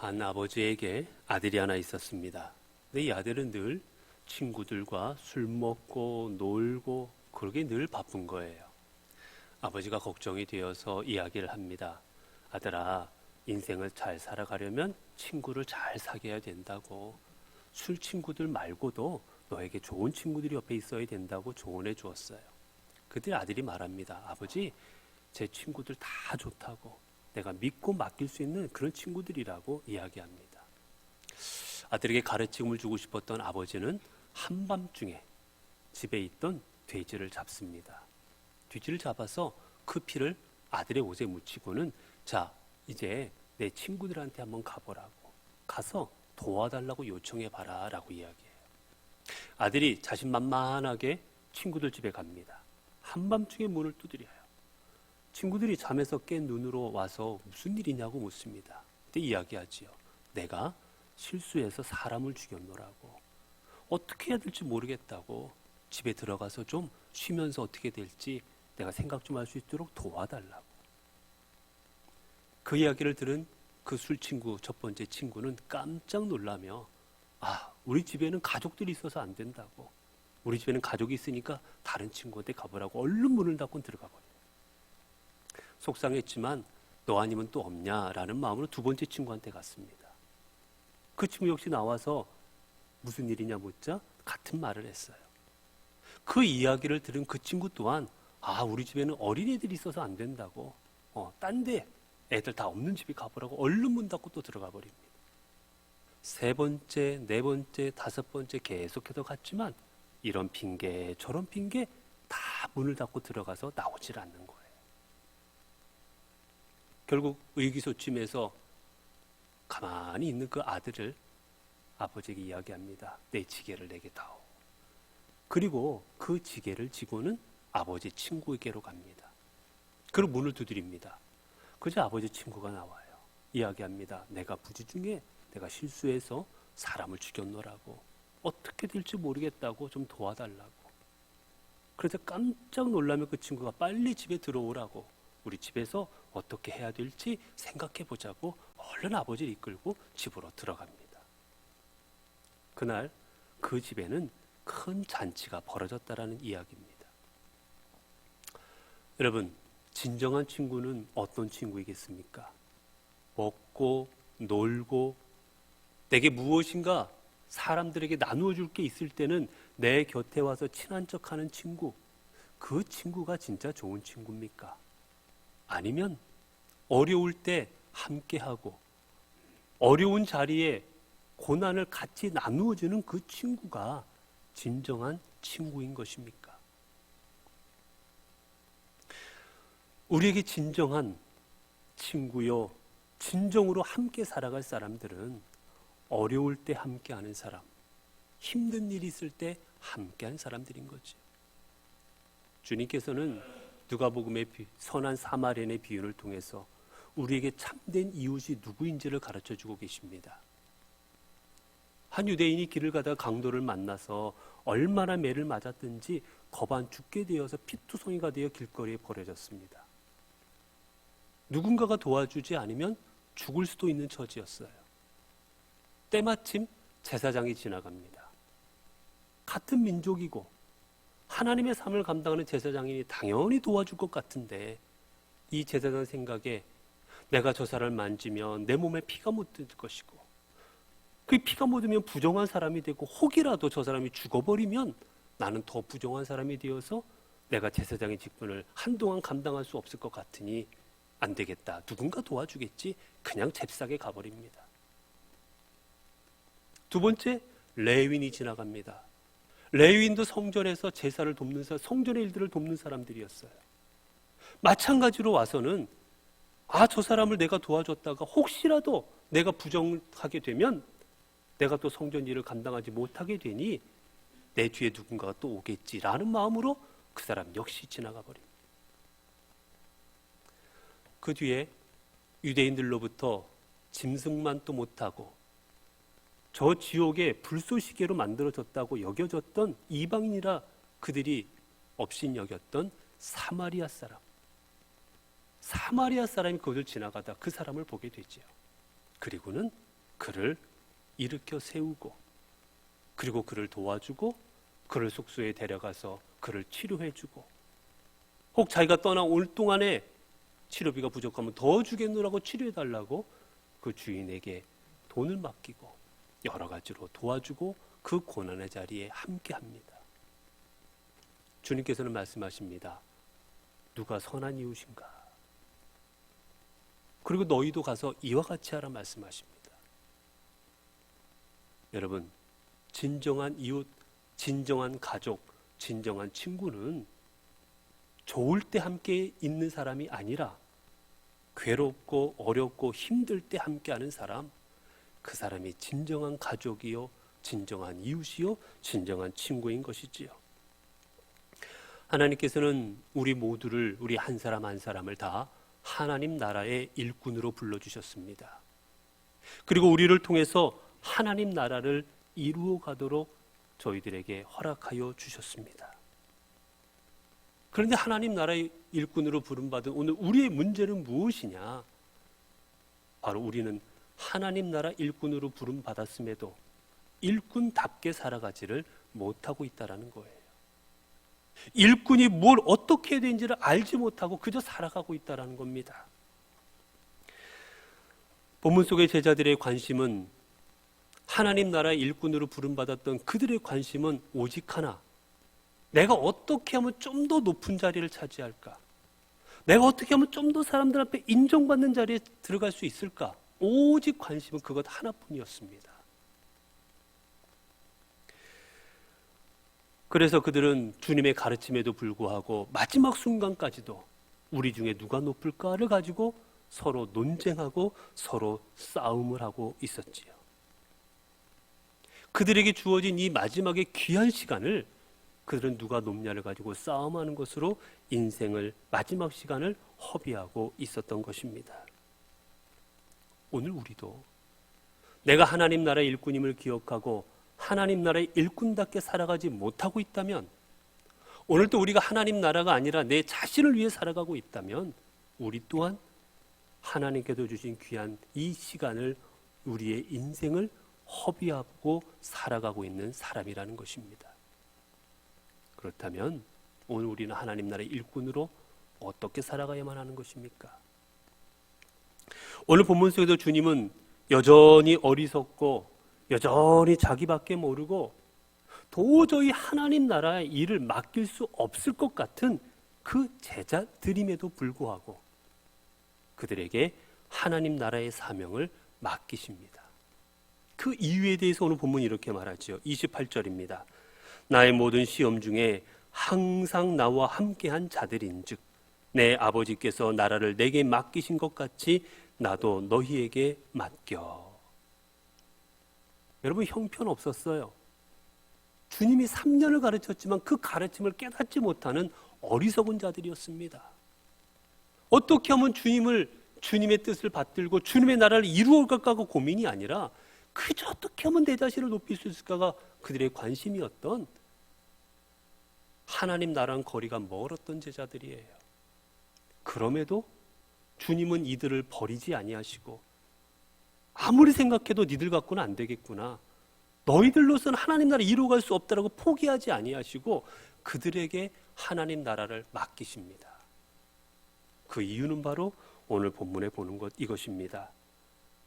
한 아버지에게 아들이 하나 있었습니다. 근데 이 아들은 늘 친구들과 술 먹고 놀고 그러게 늘 바쁜 거예요. 아버지가 걱정이 되어서 이야기를 합니다. 아들아, 인생을 잘 살아가려면 친구를 잘 사귀어야 된다고. 술 친구들 말고도 너에게 좋은 친구들이 옆에 있어야 된다고 조언해 주었어요. 그때 아들이 말합니다. 아버지, 제 친구들 다 좋다고. 내가 믿고 맡길 수 있는 그런 친구들이라고 이야기합니다. 아들에게 가르침을 주고 싶었던 아버지는 한밤중에 집에 있던 돼지를 잡습니다. 돼지를 잡아서 그 피를 아들의 옷에 묻히고는 자, 이제 내 친구들한테 한번 가보라고. 가서 도와달라고 요청해봐라 라고 이야기해요. 아들이 자신만만하게 친구들 집에 갑니다. 한밤중에 문을 두드려요. 친구들이 잠에서 깬 눈으로 와서 무슨 일이냐고 묻습니다. 그때 이야기하지요. 내가 실수해서 사람을 죽였노라고. 어떻게 해야 될지 모르겠다고. 집에 들어가서 좀 쉬면서 어떻게 될지 내가 생각 좀 할 수 있도록 도와달라고. 그 이야기를 들은 그 술 친구, 첫 번째 친구는 깜짝 놀라며 우리 집에는 가족들이 있어서 안 된다고. 우리 집에는 가족이 있으니까 다른 친구한테 가보라고 얼른 문을 닫고 들어가 버려요. 속상했지만 너 아니면 또 없냐라는 마음으로 두 번째 친구한테 갔습니다. 그 친구 역시 나와서 무슨 일이냐 묻자 같은 말을 했어요. 그 이야기를 들은 그 친구 또한 우리 집에는 어린애들이 있어서 안 된다고. 딴 데 애들 다 없는 집에 가보라고 얼른 문 닫고 또 들어가 버립니다. 세 번째, 네 번째, 다섯 번째 계속해서 갔지만 이런 핑계 저런 핑계 다 문을 닫고 들어가서 나오질 않는 거예요. 결국 의기소침해서 가만히 있는 그 아들을 아버지에게 이야기합니다. 내 지게를 내게 다오. 그리고 그 지게를 지고는 아버지 친구에게로 갑니다. 그리고 문을 두드립니다. 그저 아버지 친구가 나와요. 이야기합니다. 내가 부지 중에 내가 실수해서 사람을 죽였노라고. 어떻게 될지 모르겠다고 좀 도와달라고. 그래서 깜짝 놀라며 그 친구가 빨리 집에 들어오라고. 우리 집에서 어떻게 해야 될지 생각해 보자고 얼른 아버지를 이끌고 집으로 들어갑니다. 그날 그 집에는 큰 잔치가 벌어졌다라는 이야기입니다. 여러분, 진정한 친구는 어떤 친구이겠습니까? 먹고 놀고 내게 무엇인가 사람들에게 나누어 줄 게 있을 때는 내 곁에 와서 친한 척하는 친구, 그 친구가 진짜 좋은 친구입니까? 아니면 어려울 때 함께하고 어려운 자리에 고난을 같이 나누어주는 그 친구가 진정한 친구인 것입니까? 우리에게 진정한 친구요, 진정으로 함께 살아갈 사람들은 어려울 때 함께하는 사람, 힘든 일이 있을 때 함께한 사람들인 거죠. 주님께서는 누가복음의 선한 사마리아인의 비유를 통해서 우리에게 참된 이웃이 누구인지를 가르쳐주고 계십니다. 한 유대인이 길을 가다가 강도를 만나서 얼마나 매를 맞았든지 거반 죽게 되어서 피투성이가 되어 길거리에 버려졌습니다. 누군가가 도와주지 않으면 죽을 수도 있는 처지였어요. 때마침 제사장이 지나갑니다. 같은 민족이고 하나님의 삶을 감당하는 제사장이니 당연히 도와줄 것 같은데 이 제사장 생각에 내가 저 사람을 만지면 내 몸에 피가 묻을 것이고 그 피가 묻으면 부정한 사람이 되고 혹이라도 저 사람이 죽어버리면 나는 더 부정한 사람이 되어서 내가 제사장의 직분을 한동안 감당할 수 없을 것 같으니 안 되겠다. 누군가 도와주겠지. 그냥 잽싸게 가버립니다. 두 번째, 레위인이 지나갑니다. 레위인도 성전에서 제사를 돕는 사람, 성전의 일들을 돕는 사람들이었어요. 마찬가지로 와서는 저 사람을 내가 도와줬다가 혹시라도 내가 부정하게 되면 내가 또 성전 일을 감당하지 못하게 되니 내 뒤에 누군가가 또 오겠지라는 마음으로 그 사람 역시 지나가 버립니다. 그 뒤에 유대인들로부터 짐승만 또 못하고 저 지옥에 불쏘시개로 만들어졌다고 여겨졌던 이방인이라 그들이 업신여겼던 사마리아 사람이 그것을 지나가다 그 사람을 보게 되지요. 그리고는 그를 일으켜 세우고 그리고 그를 도와주고 그를 숙소에 데려가서 그를 치료해주고 혹 자기가 떠나올 동안에 치료비가 부족하면 더 주겠노라고 치료해달라고 그 주인에게 돈을 맡기고 여러 가지로 도와주고 그 고난의 자리에 함께합니다. 주님께서는 말씀하십니다. 누가 선한 이웃인가? 그리고 너희도 가서 이와 같이 하라 말씀하십니다. 여러분, 진정한 이웃, 진정한 가족, 진정한 친구는 좋을 때 함께 있는 사람이 아니라 괴롭고 어렵고 힘들 때 함께하는 사람, 그 사람이 진정한 가족이요, 진정한 이웃이요, 진정한 친구인 것이지요. 하나님께서는 우리 모두를, 우리 한 사람 한 사람을 다 하나님 나라의 일꾼으로 불러주셨습니다. 그리고 우리를 통해서 하나님 나라를 이루어 가도록 저희들에게 허락하여 주셨습니다. 그런데 하나님 나라의 일꾼으로 부름받은 오늘 우리의 문제는 무엇이냐? 바로 우리는 하나님 나라 일꾼으로 부름받았음에도 일꾼답게 살아가지를 못하고 있다는 거예요. 일꾼이 뭘 어떻게 해야 되는지를 알지 못하고 그저 살아가고 있다는 겁니다. 본문 속의 제자들의 관심은 하나님 나라의 일꾼으로 부름받았던 그들의 관심은 오직 하나, 내가 어떻게 하면 좀 더 높은 자리를 차지할까? 내가 어떻게 하면 좀 더 사람들 앞에 인정받는 자리에 들어갈 수 있을까? 오직 관심은 그것 하나뿐이었습니다. 그래서 그들은 주님의 가르침에도 불구하고 마지막 순간까지도 우리 중에 누가 높을까를 가지고 서로 논쟁하고 서로 싸움을 하고 있었지요. 그들에게 주어진 이 마지막의 귀한 시간을 그들은 누가 높냐를 가지고 싸움하는 것으로 인생을 마지막 시간을 허비하고 있었던 것입니다. 오늘 우리도 내가 하나님 나라의 일꾼임을 기억하고 하나님 나라의 일꾼답게 살아가지 못하고 있다면, 오늘도 우리가 하나님 나라가 아니라 내 자신을 위해 살아가고 있다면 우리 또한 하나님께서 주신 귀한 이 시간을, 우리의 인생을 허비하고 살아가고 있는 사람이라는 것입니다. 그렇다면 오늘 우리는 하나님 나라의 일꾼으로 어떻게 살아가야만 하는 것입니까? 오늘 본문 속에도 주님은 여전히 어리석고 여전히 자기밖에 모르고 도저히 하나님 나라의 일을 맡길 수 없을 것 같은 그 제자들임에도 불구하고 그들에게 하나님 나라의 사명을 맡기십니다. 그 이유에 대해서 오늘 본문이 이렇게 말하죠. 28절입니다. 나의 모든 시험 중에 항상 나와 함께한 자들인즉 내 아버지께서 나라를 내게 맡기신 것 같이 나도 너희에게 맡겨. 여러분, 형편없었어요. 주님이 3년을 가르쳤지만 그 가르침을 깨닫지 못하는 어리석은 자들이었습니다. 어떻게 하면 주님의 뜻을 받들고 주님의 나라를 이루어갈까 하고 고민이 아니라 그저 어떻게 하면 내 자신을 높일 수 있을까가 그들의 관심이었던, 하나님 나라랑 거리가 멀었던 제자들이에요. 그럼에도 주님은 이들을 버리지 아니하시고 아무리 생각해도 니들 갖고는 안 되겠구나, 너희들로서는 하나님 나라 이루어갈 수 없다라고 포기하지 아니하시고 그들에게 하나님 나라를 맡기십니다. 그 이유는 바로 오늘 본문에 보는 것 이것입니다.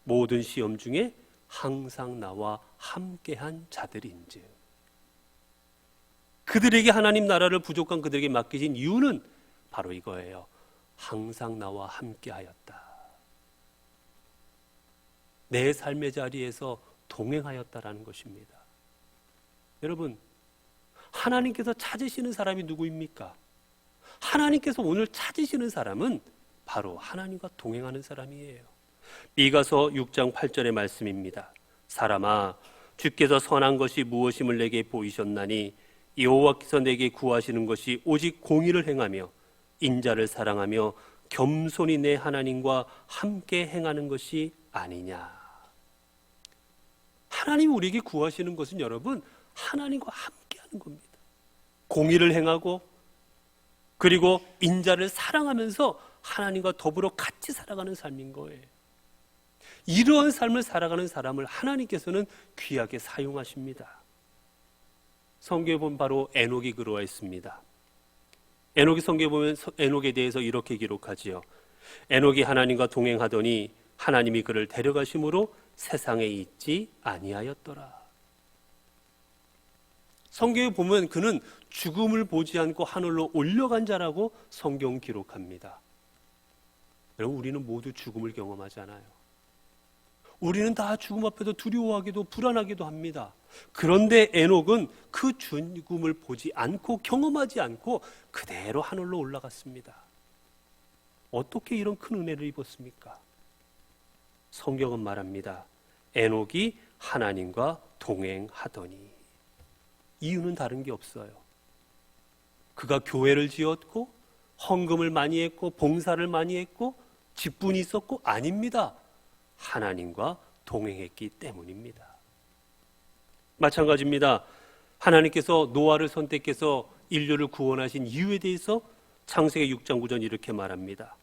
모든 시험 중에 항상 나와 함께한 자들인즉. 그들에게 하나님 나라를 부족한 그들에게 맡기신 이유는 바로 이거예요. 항상 나와 함께하였다. 내 삶의 자리에서 동행하였다라는 것입니다. 여러분, 하나님께서 찾으시는 사람이 누구입니까? 하나님께서 오늘 찾으시는 사람은 바로 하나님과 동행하는 사람이에요. 미가서 6장 8절의 말씀입니다. 사람아, 주께서 선한 것이 무엇임을 내게 보이셨나니 여호와께서 내게 구하시는 것이 오직 공의를 행하며 인자를 사랑하며 겸손히 내 하나님과 함께 행하는 것이 아니냐. 하나님 우리에게 구하시는 것은 여러분, 하나님과 함께 하는 겁니다. 공의를 행하고 그리고 인자를 사랑하면서 하나님과 더불어 같이 살아가는 삶인 거예요. 이러한 삶을 살아가는 사람을 하나님께서는 귀하게 사용하십니다. 성경에 보면 바로 에녹이 그러했습니다. 에녹이 성경에 보면 에녹에 대해서 이렇게 기록하지요. 에녹이 하나님과 동행하더니 하나님이 그를 데려가심으로 세상에 있지 아니하였더라. 성경에 보면 그는 죽음을 보지 않고 하늘로 올려간 자라고 성경 기록합니다. 여러분, 우리는 모두 죽음을 경험하잖아요. 우리는 다 죽음 앞에서 두려워하기도 불안하기도 합니다. 그런데 에녹은 그 죽음을 보지 않고 경험하지 않고 그대로 하늘로 올라갔습니다. 어떻게 이런 큰 은혜를 입었습니까? 성경은 말합니다. 에녹이 하나님과 동행하더니. 이유는 다른 게 없어요. 그가 교회를 지었고 헌금을 많이 했고 봉사를 많이 했고 직분이 있었고 아닙니다. 하나님과 동행했기 때문입니다. 마찬가지입니다. 하나님께서 노아를 선택해서 인류를 구원하신 이유에 대해서 창세기 6장 9절 이렇게 말합니다.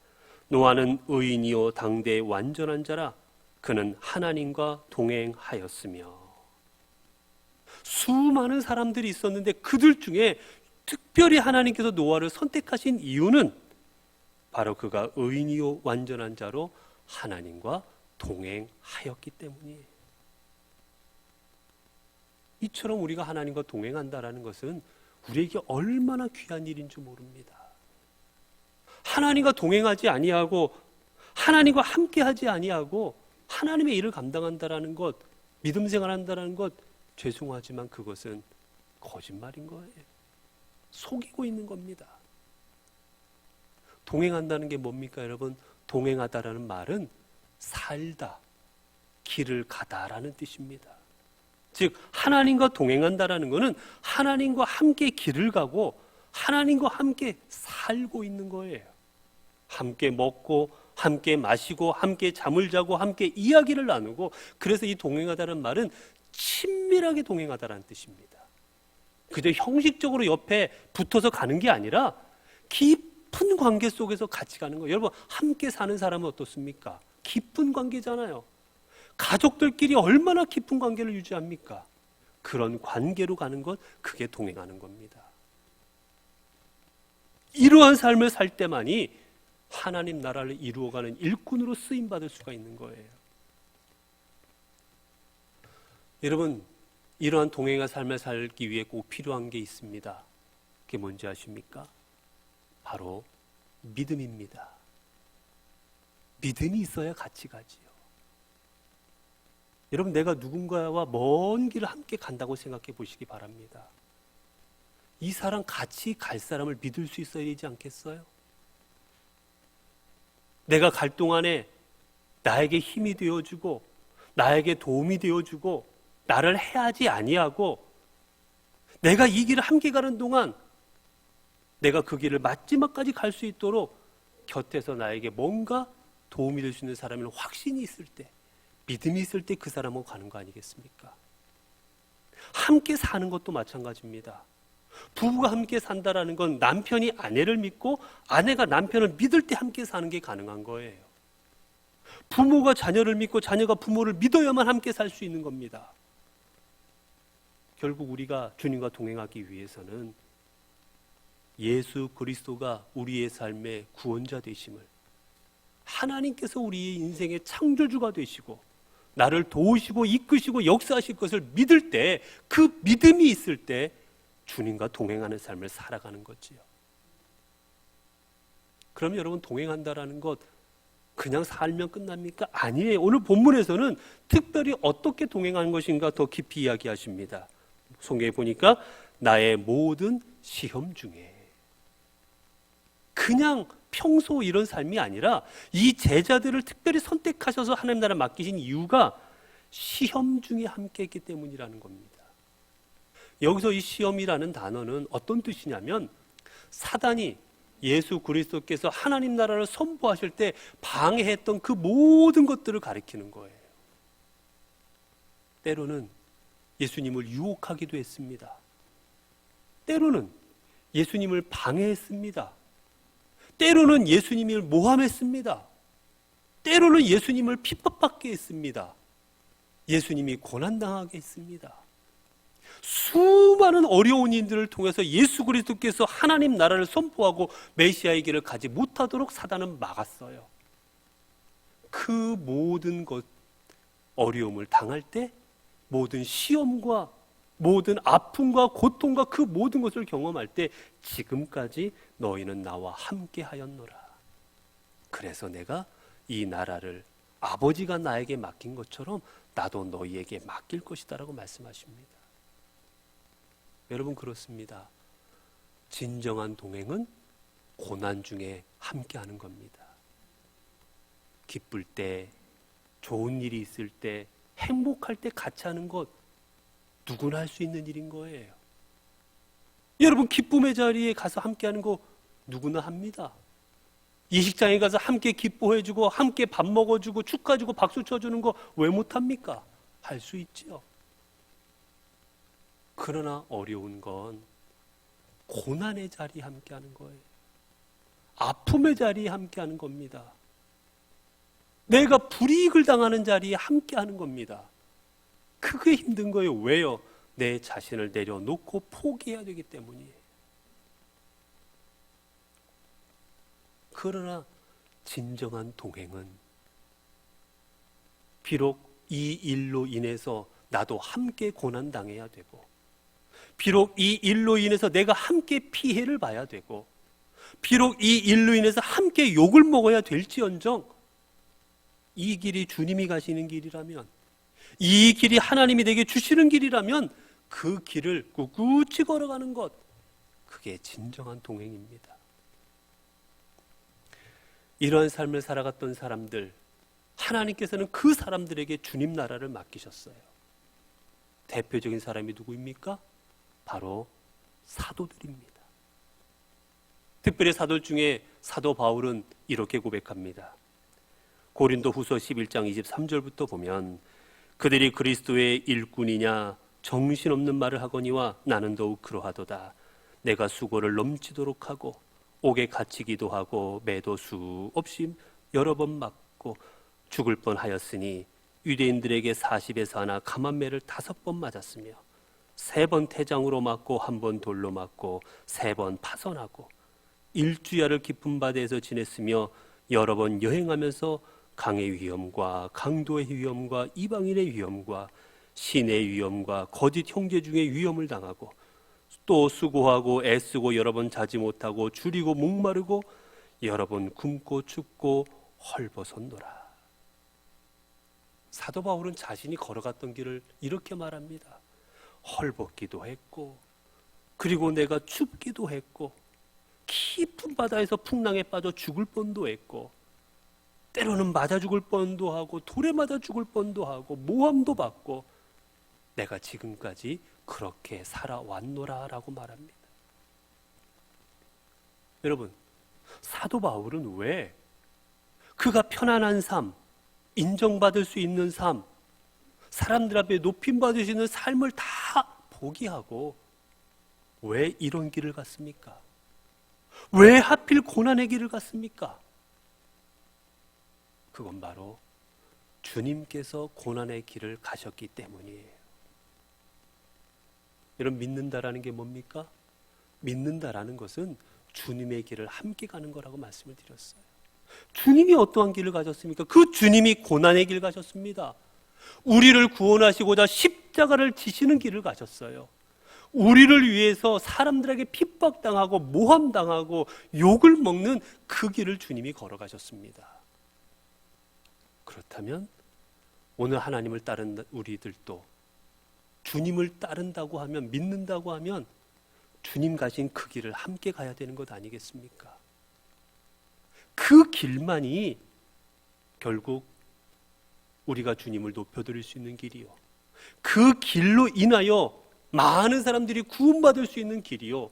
노아는 의인이요 당대의 완전한 자라 그는 하나님과 동행하였으며. 수많은 사람들이 있었는데 그들 중에 특별히 하나님께서 노아를 선택하신 이유는 바로 그가 의인이요 완전한 자로 하나님과 동행하였기 때문이에요. 이처럼 우리가 하나님과 동행한다라는 것은 우리에게 얼마나 귀한 일인 줄 모릅니다. 하나님과 동행하지 아니하고 하나님과 함께하지 아니하고 하나님의 일을 감당한다라는 것, 믿음 생활한다라는 것, 죄송하지만 그것은 거짓말인 거예요. 속이고 있는 겁니다. 동행한다는 게 뭡니까, 여러분? 동행하다라는 말은 살다, 길을 가다라는 뜻입니다. 즉 하나님과 동행한다라는 것은 하나님과 함께 길을 가고 하나님과 함께 살고 있는 거예요. 함께 먹고 함께 마시고 함께 잠을 자고 함께 이야기를 나누고, 그래서 이 동행하다는 말은 친밀하게 동행하다라는 뜻입니다. 그저 형식적으로 옆에 붙어서 가는 게 아니라 깊은 관계 속에서 같이 가는 거예요. 여러분, 함께 사는 사람은 어떻습니까? 깊은 관계잖아요. 가족들끼리 얼마나 깊은 관계를 유지합니까? 그런 관계로 가는 것, 그게 동행하는 겁니다. 이러한 삶을 살 때만이 하나님 나라를 이루어가는 일꾼으로 쓰임받을 수가 있는 거예요. 여러분, 이러한 동행의 삶을 살기 위해 꼭 필요한 게 있습니다. 그게 뭔지 아십니까? 바로 믿음입니다. 믿음이 있어야 같이 가지요. 여러분, 내가 누군가와 먼 길을 함께 간다고 생각해 보시기 바랍니다. 이 사람 같이 갈 사람을 믿을 수 있어야 되지 않겠어요? 내가 갈 동안에 나에게 힘이 되어주고 나에게 도움이 되어주고 나를 해하지 아니하고 내가 이 길을 함께 가는 동안 내가 그 길을 마지막까지 갈 수 있도록 곁에서 나에게 뭔가 도움이 될 수 있는 사람을 확신이 있을 때, 믿음이 있을 때 그 사람하고 가는 거 아니겠습니까? 함께 사는 것도 마찬가지입니다. 부부가 함께 산다라는 건 남편이 아내를 믿고 아내가 남편을 믿을 때 함께 사는 게 가능한 거예요. 부모가 자녀를 믿고 자녀가 부모를 믿어야만 함께 살 수 있는 겁니다. 결국 우리가 주님과 동행하기 위해서는 예수 그리스도가 우리의 삶의 구원자 되심을, 하나님께서 우리의 인생의 창조주가 되시고 나를 도우시고 이끄시고 역사하실 것을 믿을 때, 그 믿음이 있을 때 주님과 동행하는 삶을 살아가는 거지요. 그럼 여러분, 동행한다라는 것 그냥 살면 끝납니까? 아니에요. 오늘 본문에서는 특별히 어떻게 동행하는 것인가 더 깊이 이야기하십니다. 성경에 보니까 나의 모든 시험 중에, 그냥 평소 이런 삶이 아니라 이 제자들을 특별히 선택하셔서 하나님 나라 맡기신 이유가 시험 중에 함께 했기 때문이라는 겁니다. 여기서 이 시험이라는 단어는 어떤 뜻이냐면, 사단이 예수 그리스도께서 하나님 나라를 선포하실 때 방해했던 그 모든 것들을 가리키는 거예요. 때로는 예수님을 유혹하기도 했습니다. 때로는 예수님을 방해했습니다. 때로는 예수님을 모함했습니다. 때로는 예수님을 핍박받게 했습니다. 예수님이 고난당하게 했습니다. 수많은 어려운 일들을 통해서 예수 그리스도께서 하나님 나라를 선포하고 메시아의 길을 가지 못하도록 사단은 막았어요. 그 모든 것, 어려움을 당할 때 모든 시험과 모든 아픔과 고통과 그 모든 것을 경험할 때 지금까지 너희는 나와 함께 하였노라. 그래서 내가 이 나라를 아버지가 나에게 맡긴 것처럼 나도 너희에게 맡길 것이다 라고 말씀하십니다. 여러분, 그렇습니다. 진정한 동행은 고난 중에 함께 하는 겁니다. 기쁠 때, 좋은 일이 있을 때, 행복할 때 같이 하는 것, 누구나 할 수 있는 일인 거예요. 여러분, 기쁨의 자리에 가서 함께 하는 거 누구나 합니다. 예식장에 가서 함께 기뻐해주고 함께 밥 먹어주고 축하주고 박수 쳐주는 거 왜 못합니까? 할 수 있지요. 그러나 어려운 건 고난의 자리에 함께 하는 거예요. 아픔의 자리에 함께 하는 겁니다. 내가 불이익을 당하는 자리에 함께 하는 겁니다. 그게 힘든 거예요. 왜요? 내 자신을 내려놓고 포기해야 되기 때문이에요. 그러나 진정한 동행은 비록 이 일로 인해서 나도 함께 고난당해야 되고, 비록 이 일로 인해서 내가 함께 피해를 봐야 되고, 비록 이 일로 인해서 함께 욕을 먹어야 될지언정, 이 길이 주님이 가시는 길이라면, 이 길이 하나님이 내게 주시는 길이라면 그 길을 꿋꿋이 걸어가는 것, 그게 진정한 동행입니다. 이러한 삶을 살아갔던 사람들, 하나님께서는 그 사람들에게 주님 나라를 맡기셨어요. 대표적인 사람이 누구입니까? 바로 사도들입니다. 특별히 사도 중에 사도 바울은 이렇게 고백합니다. 고린도 후서 11장 23절부터 보면, 그들이 그리스도의 일꾼이냐 정신없는 말을 하거니와 나는 더욱 그러하도다. 내가 수고를 넘치도록 하고 옥에 갇히기도 하고 매도 수 없이 여러 번 맞고 죽을 뻔하였으니 유대인들에게 40에서 하나 감한매를 5번 맞았으며 3번 태장으로 맞고 1번 돌로 맞고 3번 파선하고 일주야를 깊은 바다에서 지냈으며 여러 번 여행하면서 강의 위험과 강도의 위험과 이방인의 위험과 신의 위험과 거짓 형제 중의 위험을 당하고 또 수고하고 애쓰고 여러 번 자지 못하고 줄이고 목마르고 여러 번 굶고 춥고 헐벗었노라. 사도 바울은 자신이 걸어갔던 길을 이렇게 말합니다. 헐벗기도 했고, 그리고 내가 춥기도 했고, 깊은 바다에서 풍랑에 빠져 죽을 뻔도 했고, 때로는 맞아 죽을 뻔도 하고 돌에 맞아 죽을 뻔도 하고 모함도 받고, 내가 지금까지 그렇게 살아왔노라 라고 말합니다. 여러분, 사도 바울은 왜 그가 편안한 삶, 인정받을 수 있는 삶, 사람들 앞에 높임받을 수 있는 삶을 다 포기하고 왜 이런 길을 갔습니까? 왜 하필 고난의 길을 갔습니까? 그건 바로 주님께서 고난의 길을 가셨기 때문이에요. 여러분, 믿는다라는 게 뭡니까? 믿는다라는 것은 주님의 길을 함께 가는 거라고 말씀을 드렸어요. 주님이 어떠한 길을 가셨습니까? 그 주님이 고난의 길 가셨습니다. 우리를 구원하시고자 십자가를 지시는 길을 가셨어요. 우리를 위해서 사람들에게 핍박당하고 모함당하고 욕을 먹는 그 길을 주님이 걸어가셨습니다. 그렇다면 오늘 하나님을 따른 우리들도 주님을 따른다고 하면, 믿는다고 하면 주님 가신 그 길을 함께 가야 되는 것 아니겠습니까? 그 길만이 결국 우리가 주님을 높여드릴 수 있는 길이요, 그 길로 인하여 많은 사람들이 구원받을 수 있는 길이요,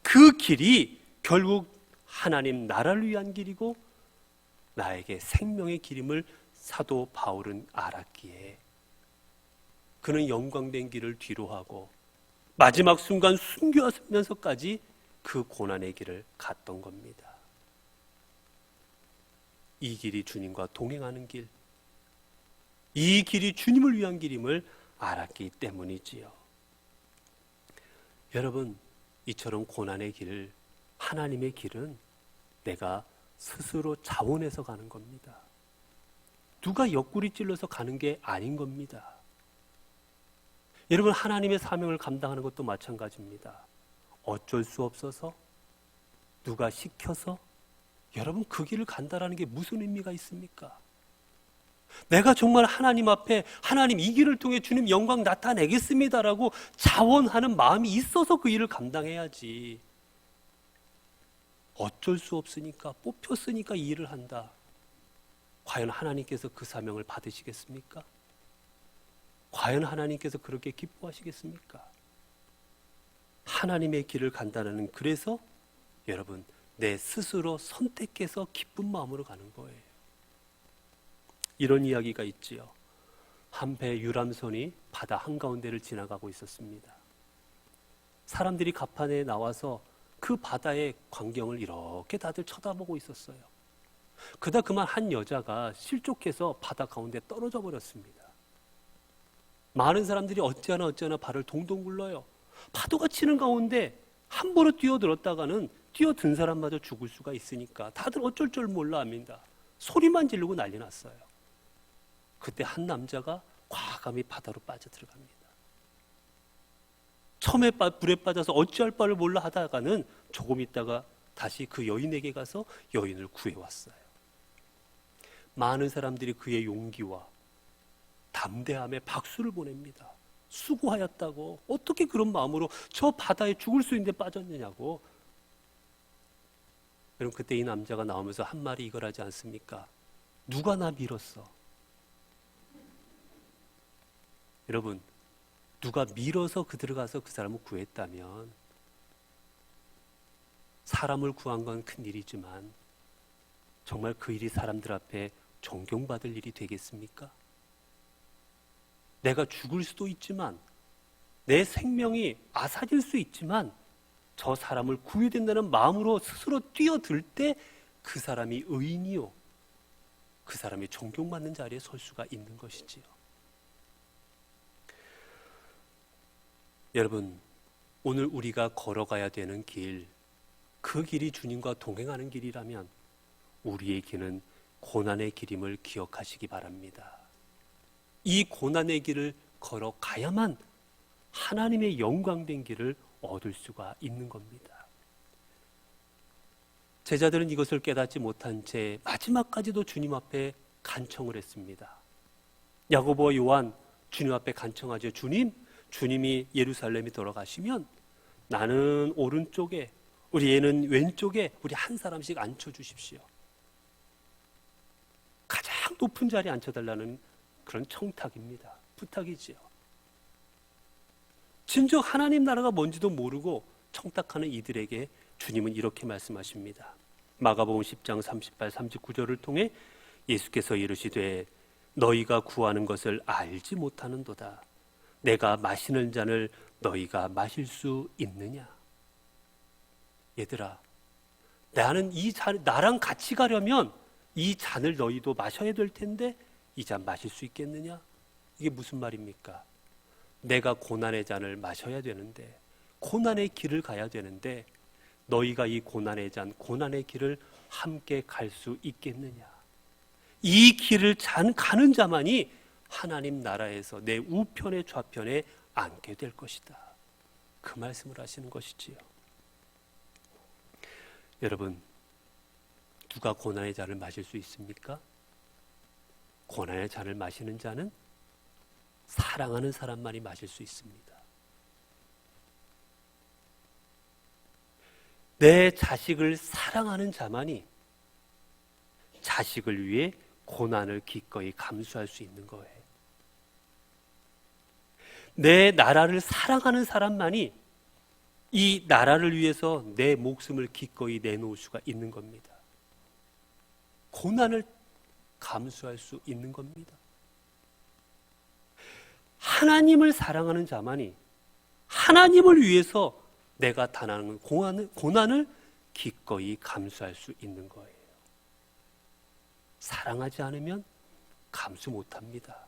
그 길이 결국 하나님 나라를 위한 길이고 나에게 생명의 길임을 사도 바울은 알았기에 그는 영광된 길을 뒤로하고 마지막 순간 순교하면서까지 그 고난의 길을 갔던 겁니다. 이 길이 주님과 동행하는 길, 이 길이 주님을 위한 길임을 알았기 때문이지요. 여러분, 이처럼 고난의 길, 하나님의 길은 내가 스스로 자원해서 가는 겁니다. 누가 옆구리 찔러서 가는 게 아닌 겁니다. 여러분, 하나님의 사명을 감당하는 것도 마찬가지입니다. 어쩔 수 없어서, 누가 시켜서, 여러분 그 길을 간다라는 게 무슨 의미가 있습니까? 내가 정말 하나님 앞에 하나님 이 길을 통해 주님 영광 나타내겠습니다라고 자원하는 마음이 있어서 그 일을 감당해야지. 어쩔 수 없으니까, 뽑혔으니까 이 일을 한다. 과연 하나님께서 그 사명을 받으시겠습니까? 과연 하나님께서 그렇게 기뻐하시겠습니까? 하나님의 길을 간다는, 그래서 여러분 내 스스로 선택해서 기쁜 마음으로 가는 거예요. 이런 이야기가 있지요. 한 배 유람선이 바다 한가운데를 지나가고 있었습니다. 사람들이 갑판에 나와서 그 바다의 광경을 이렇게 다들 쳐다보고 있었어요. 그러다 그만 한 여자가 실족해서 바다 가운데 떨어져 버렸습니다. 많은 사람들이 어찌하나 발을 동동 굴러요. 파도가 치는 가운데 함부로 뛰어들었다가는 뛰어든 사람마저 죽을 수가 있으니까 다들 어쩔 줄 몰라 합니다. 소리만 지르고 난리 났어요. 그때 한 남자가 과감히 바다로 빠져들어갑니다. 처음에 물에 빠져서 어찌할 바를 몰라 하다가는 조금 있다가 다시 그 여인에게 가서 여인을 구해왔어요. 많은 사람들이 그의 용기와 담대함에 박수를 보냅니다. 수고하였다고, 어떻게 그런 마음으로 저 바다에 죽을 수 있는데 빠졌느냐고. 여러분, 그때 이 남자가 나오면서 한 말이 이걸 하지 않습니까? 누가 나 밀었어? 여러분, 누가 밀어서 들어가서 그 사람을 구했다면, 사람을 구한 건 큰일이지만 정말 그 일이 사람들 앞에 존경받을 일이 되겠습니까? 내가 죽을 수도 있지만, 내 생명이 앗아질 수 있지만 저 사람을 구해야 된다는 마음으로 스스로 뛰어들 때 그 사람이 의인이요, 그 사람이 존경받는 자리에 설 수가 있는 것이지요. 여러분, 오늘 우리가 걸어가야 되는 길, 그 길이 주님과 동행하는 길이라면 우리의 길은 고난의 길임을 기억하시기 바랍니다. 이 고난의 길을 걸어가야만 하나님의 영광된 길을 얻을 수가 있는 겁니다. 제자들은 이것을 깨닫지 못한 채 마지막까지도 주님 앞에 간청을 했습니다. 야고보와 요한 주님 앞에 간청하죠. 주님이 예루살렘에 돌아가시면 나는 오른쪽에, 우리 애는 왼쪽에 우리 한 사람씩 앉혀주십시오. 가장 높은 자리에 앉혀달라는 그런 청탁입니다. 부탁이지요. 진정 하나님 나라가 뭔지도 모르고 청탁하는 이들에게 주님은 이렇게 말씀하십니다. 마가복음 10장 38, 39절을 통해 예수께서 이르시되 너희가 구하는 것을 알지 못하는도다. 내가 마시는 잔을 너희가 마실 수 있느냐? 얘들아, 나는 이 잔, 나랑 같이 가려면 이 잔을 너희도 마셔야 될 텐데 이 잔 마실 수 있겠느냐? 이게 무슨 말입니까? 내가 고난의 잔을 마셔야 되는데, 고난의 길을 가야 되는데 너희가 이 고난의 잔, 고난의 길을 함께 갈 수 있겠느냐? 이 길을 가는 자만이 하나님 나라에서 내 우편에 좌편에 앉게 될 것이다. 그 말씀을 하시는 것이지요. 여러분, 누가 고난의 잔을 마실 수 있습니까? 고난의 잔을 마시는 자는 사랑하는 사람만이 마실 수 있습니다. 내 자식을 사랑하는 자만이 자식을 위해 고난을 기꺼이 감수할 수 있는 거예요. 내 나라를 사랑하는 사람만이 이 나라를 위해서 내 목숨을 기꺼이 내놓을 수가 있는 겁니다. 고난을 감수할 수 있는 겁니다. 하나님을 사랑하는 자만이 하나님을 위해서 내가 당하는 고난을 기꺼이 감수할 수 있는 거예요. 사랑하지 않으면 감수 못합니다.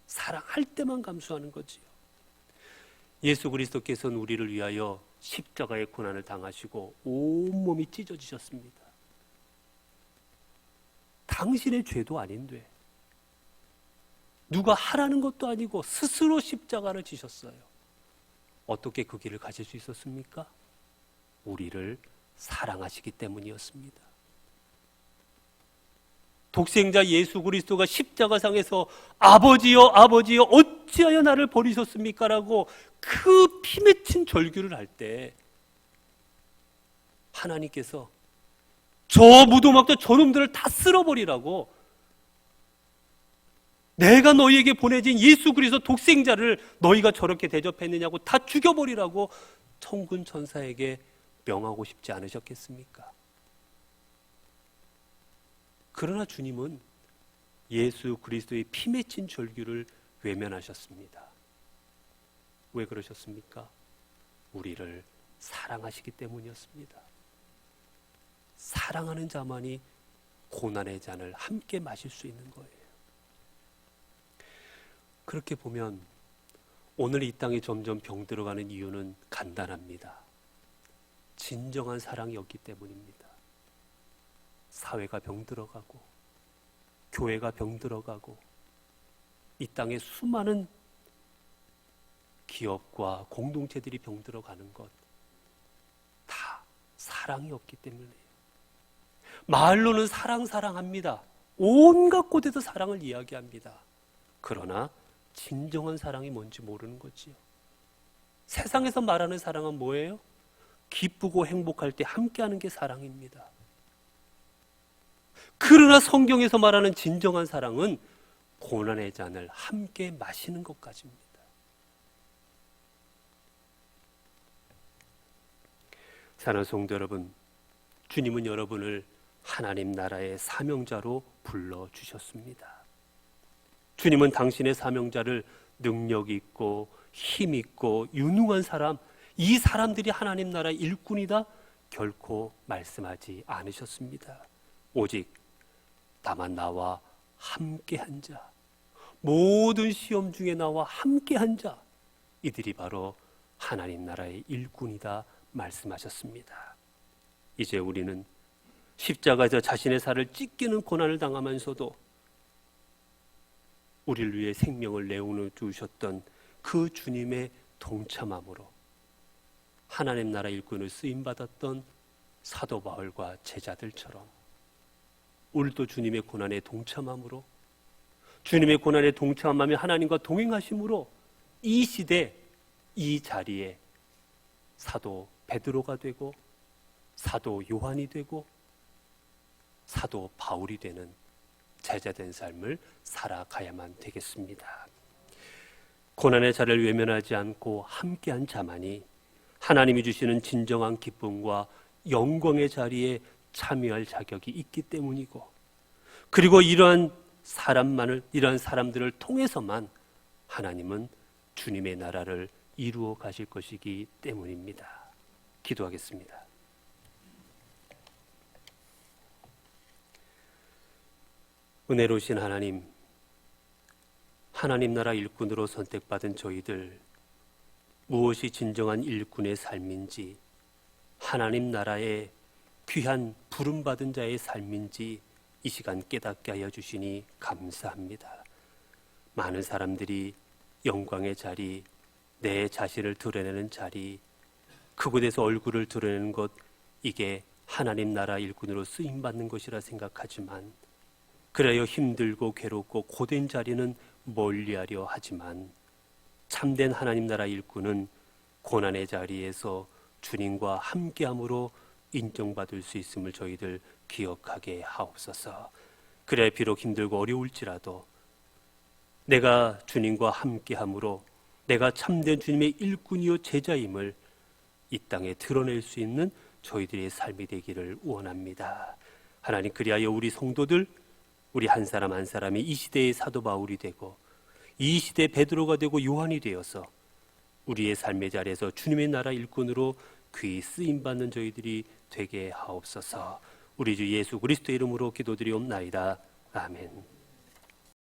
사랑할 때만 감수하는 거지요. 예수 그리스도께서는 우리를 위하여 십자가의 고난을 당하시고 온몸이 찢어지셨습니다. 당신의 죄도 아닌데, 누가 하라는 것도 아니고 스스로 십자가를 지셨어요. 어떻게 그 길을 가실 수 있었습니까? 우리를 사랑하시기 때문이었습니다. 독생자 예수 그리스도가 십자가상에서 아버지여 아버지여 어찌하여 나를 버리셨습니까? 라고 그 피맺힌 절규를 할 때 하나님께서 저 무도막도 저놈들을 다 쓸어버리라고, 내가 너희에게 보내진 예수 그리스도 독생자를 너희가 저렇게 대접했느냐고 다 죽여버리라고 천군 천사에게 명하고 싶지 않으셨겠습니까? 그러나 주님은 예수 그리스도의 피 맺힌 절규를 외면하셨습니다. 왜 그러셨습니까? 우리를 사랑하시기 때문이었습니다. 사랑하는 자만이 고난의 잔을 함께 마실 수 있는 거예요. 그렇게 보면 오늘 이 땅이 점점 병들어가는 이유는 간단합니다. 진정한 사랑이 없기 때문입니다. 사회가 병들어가고 교회가 병들어가고 이 땅에 수많은 기업과 공동체들이 병들어가는 것, 다 사랑이 없기 때문이에요. 말로는 사랑합니다. 온갖 곳에서 사랑을 이야기합니다. 그러나 진정한 사랑이 뭔지 모르는 거지요. 세상에서 말하는 사랑은 뭐예요? 기쁘고 행복할 때 함께하는 게 사랑입니다. 그러나 성경에서 말하는 진정한 사랑은 고난의 잔을 함께 마시는 것까지입니다. 사랑하는 성도 여러분, 주님은 여러분을 하나님 나라의 사명자로 불러주셨습니다. 주님은 당신의 사명자를 능력 있고 힘 있고 유능한 사람, 이 사람들이 하나님 나라의 일꾼이다 결코 말씀하지 않으셨습니다. 오직 다만 나와 함께한 자, 모든 시험 중에 나와 함께한 자, 이들이 바로 하나님 나라의 일꾼이다 말씀하셨습니다. 이제 우리는 십자가에서 자신의 살을 찢기는 고난을 당하면서도 우리를 위해 생명을 내어놓아 주셨던 그 주님의 동참함으로 하나님 나라 일꾼을 쓰임받았던 사도 바울과 제자들처럼 우리도 주님의 고난에 동참함으로, 주님의 고난에 동참하며 하나님과 동행하심으로 이 시대, 이 자리에 사도 베드로가 되고 사도 요한이 되고 사도 바울이 되는 제자된 삶을 살아가야만 되겠습니다. 고난의 자를 외면하지 않고 함께한 자만이 하나님이 주시는 진정한 기쁨과 영광의 자리에 참여할 자격이 있기 때문이고, 그리고 이러한 사람들을 통해서만 하나님은 주님의 나라를 이루어 가실 것이기 때문입니다. 기도하겠습니다. 은혜로우신 하나님, 하나님 나라 일꾼으로 선택받은 저희들, 무엇이 진정한 일꾼의 삶인지, 하나님 나라의 귀한 부름받은 자의 삶인지 이 시간 깨닫게 하여 주시니 감사합니다. 많은 사람들이 영광의 자리, 내 자신을 드러내는 자리, 그곳에서 얼굴을 드러내는 것, 이게 하나님 나라 일꾼으로 쓰임받는 것이라 생각하지만, 그래야 힘들고 괴롭고 고된 자리는 멀리하려 하지만, 참된 하나님 나라 일꾼은 고난의 자리에서 주님과 함께함으로 인정받을 수 있음을 저희들 기억하게 하옵소서. 그래 비록 힘들고 어려울지라도 내가 주님과 함께함으로 내가 참된 주님의 일꾼이요 제자임을 이 땅에 드러낼 수 있는 저희들의 삶이 되기를 원합니다. 하나님, 그리하여 우리 성도들, 우리 한 사람 한 사람이 이 시대의 사도 바울이 되고 이 시대 베드로가 되고 요한이 되어서 우리의 삶의 자리에서 주님의 나라 일꾼으로 귀히 쓰임받는 저희들이 되게 하옵소서. 우리 주 예수 그리스도 이름으로 기도드리옵나이다. 아멘.